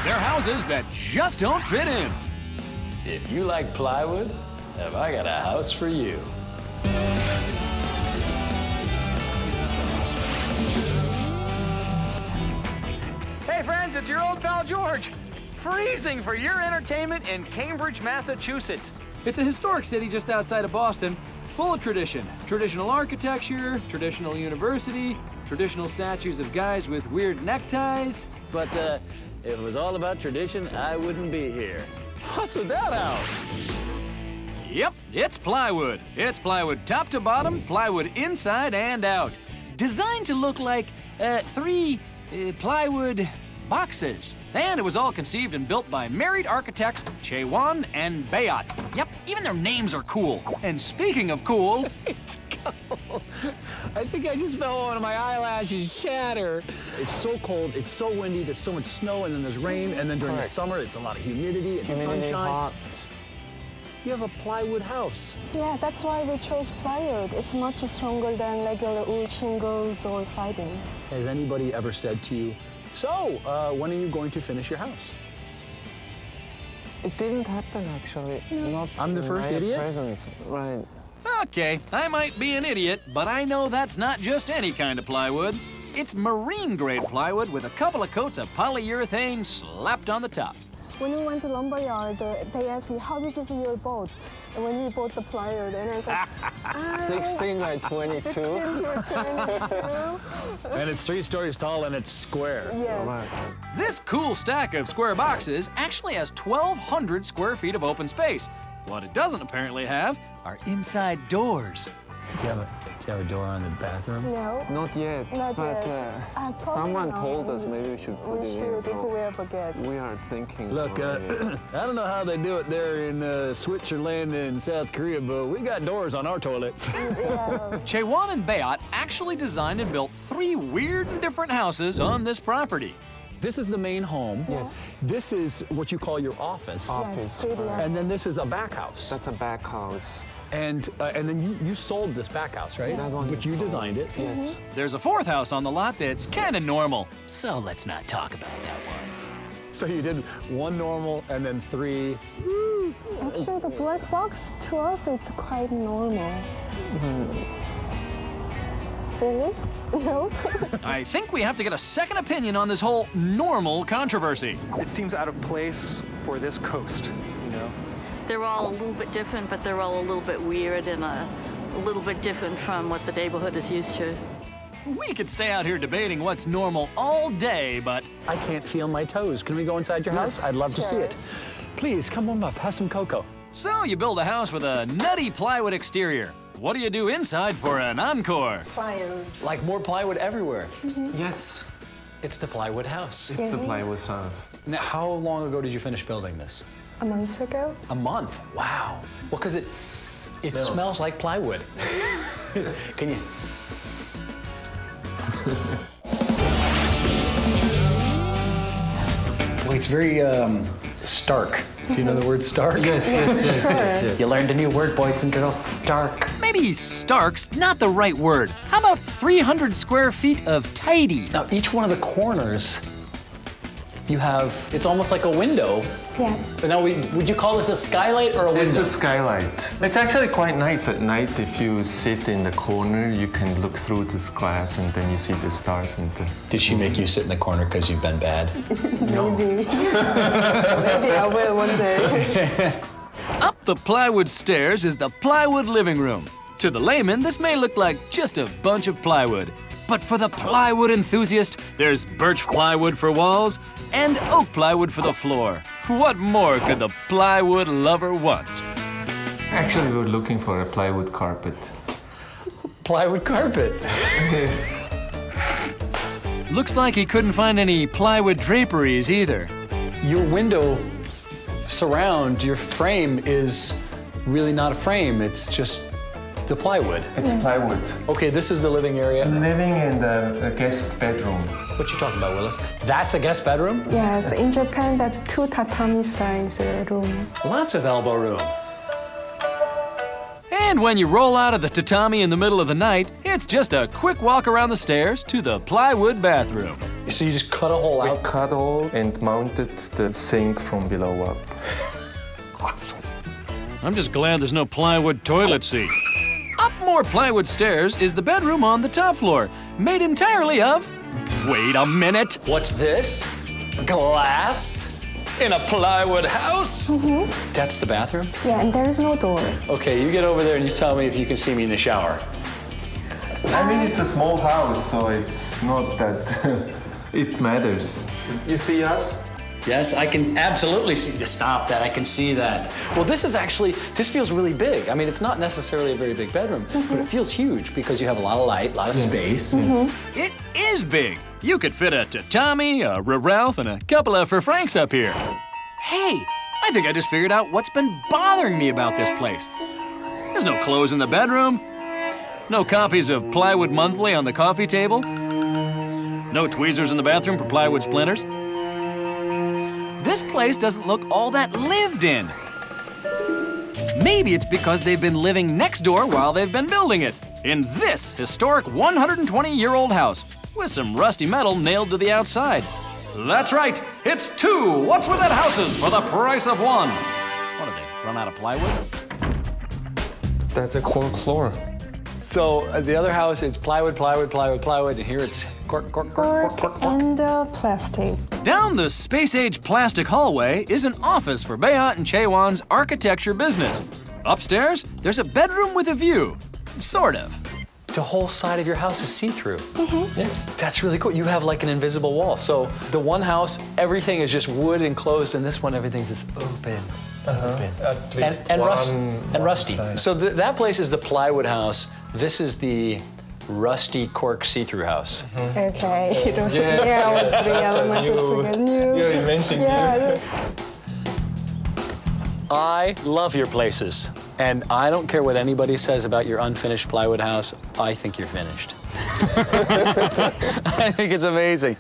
They're houses that just don't fit in. If you like plywood, have I got a house for you. Hey friends, it's your old pal George. Freezing for your entertainment in Cambridge, Massachusetts. It's a historic city just outside of Boston, full of tradition. Traditional architecture, traditional university, traditional statues of guys with weird neckties. But if it was all about tradition, I wouldn't be here. What's with that house? Yep, it's plywood. It's plywood top to bottom, plywood inside and out. Designed to look like three plywood boxes. And it was all conceived and built by married architects Chewan and Bayat. Yep, even their names are cool. And speaking of cool... It's cold. I think I just felt one of my eyelashes shatter. It's so cold, it's so windy, there's so much snow, and then there's rain, and then during the summer, it's a lot of humidity, it's sunshine. Hot. You have a plywood house. Yeah, that's why we chose plywood. It's much stronger than regular wood shingles or siding. Has anybody ever said to you, so, when are you going to finish your house? It didn't happen, actually. Not I'm the first in my idiot? presence. Right. Okay, I might be an idiot, but I know that's not just any kind of plywood. It's marine-grade plywood with a couple of coats of polyurethane slapped on the top. When we went to lumberyard, they asked me, how big is your boat? And when we bought the plywood, and I was like, 16 by 22. 16 to 22. And it's 3 stories tall and it's square. Yes. Right. This cool stack of square boxes actually has 1,200 square feet of open space. What it doesn't apparently have are inside doors. Do you have a door on the bathroom? No. Not yet. Not but yet. someone told us maybe we should put We it should, in. if we ever guessed. We are thinking. Look, already. I don't know how they do it there in Switzerland and South Korea, but we got doors on our toilets. Yeah. Chewan and Bayat actually designed and built 3 weird and different houses on this property. This is the main home. Yes. This is what you call your office. Yes, studio. And then this is a back house. That's a back house. And then you sold this back house, right? That one But is you sold. designed it. Yes. There's a 4th house on the lot that's kind of normal, so let's not talk about that one. So you did 1 normal and then 3. Actually, the black box, to us, it's quite normal. Really? No? I think we have to get a second opinion on this whole normal controversy. It seems out of place for this coast, you know? They're all a little bit different, but they're all a little bit weird and a little bit different from what the neighborhood is used to. We could stay out here debating what's normal all day, but I can't feel my toes. Can we go inside your house? I'd love to see Sure. it. Please, come on up, have some cocoa. so you build a house with a nutty plywood exterior. What do you do inside for an encore? Plywood. Like more plywood everywhere. Yes. It's the plywood house. It's the plywood house. Now, how long ago did you finish building this? A month ago? A month. Wow. Well, because it smells like plywood. Can you? Well, it's very stark. Do you know the word stark? Yes. You learned a new word, boys and girls. Stark. Maybe stark's not the right word. How about 300 square feet of tidy? Now, each one of the corners, you have, it's almost like a window. Yeah. But now, would you call this a skylight or a window? It's a skylight. It's actually quite nice at night. If you sit in the corner, you can look through this glass and then you see the stars and the... Did she make you sit in the corner because you've been bad? Maybe. Maybe I will one day. Up the plywood stairs is the plywood living room. To the layman, this may look like just a bunch of plywood. But for the plywood enthusiast, there's birch plywood for walls and oak plywood for the floor. What more could the plywood lover want? Actually, we were looking for a plywood carpet. Plywood carpet. Looks like he couldn't find any plywood draperies either. Your window surround, your frame is really not a frame. It's just the plywood. It's plywood. Okay, this is the living area. Living in the guest bedroom. What you talking about, Willis? That's a guest bedroom? Yes, in Japan, that's 2 tatami size room. Lots of elbow room. And when you roll out of the tatami in the middle of the night, it's just a quick walk around the stairs to the plywood bathroom. So you just cut a hole out? We cut a hole and mounted the sink from below up. Awesome. I'm just glad there's no plywood toilet seat. Up more plywood stairs is the bedroom on the top floor, made entirely of... Wait a minute. What's this? Glass in a plywood house? That's the bathroom? Yeah, and there is no door. Okay, you get over there and you tell me if you can see me in the shower. I mean, it's a small house, so it's not that it matters. You see us? Yes, I can absolutely see. Stop that, I can see that. Well, this feels really big. I mean, it's not necessarily a very big bedroom, but it feels huge because you have a lot of light, a lot of space. It is big. You could fit a Tommy, a Ralph, and a couple of for Franks up here. Hey, I think I just figured out what's been bothering me about this place. There's no clothes in the bedroom, no copies of Plywood Monthly on the coffee table, no tweezers in the bathroom for plywood splinters. This place doesn't look all that lived in. Maybe it's because they've been living next door while they've been building it, in this historic 120-year-old house with some rusty metal nailed to the outside. That's right, it's 2 What's With That houses for the price of 1. What, did they run out of plywood? That's a cork floor. So the other house, it's plywood, plywood, plywood, plywood, and here it's cork, cork, cork, cork, cork, cork. And plastic. Down the space-age plastic hallway is an office for Bayat and Chewan's architecture business. Upstairs, there's a bedroom with a view, sort of. The whole side of your house is see-through. Yes. That's really cool. You have like an invisible wall. So the one house, everything is just wood enclosed, and this one, everything's just open. At least And one rusty. side. So that place is the plywood house. This is the rusty cork see-through house. Okay. Yeah, with 3 elements, it's like a new. You're inventing Yeah. I love your places, and I don't care what anybody says about your unfinished plywood house. I think you're finished. I think it's amazing.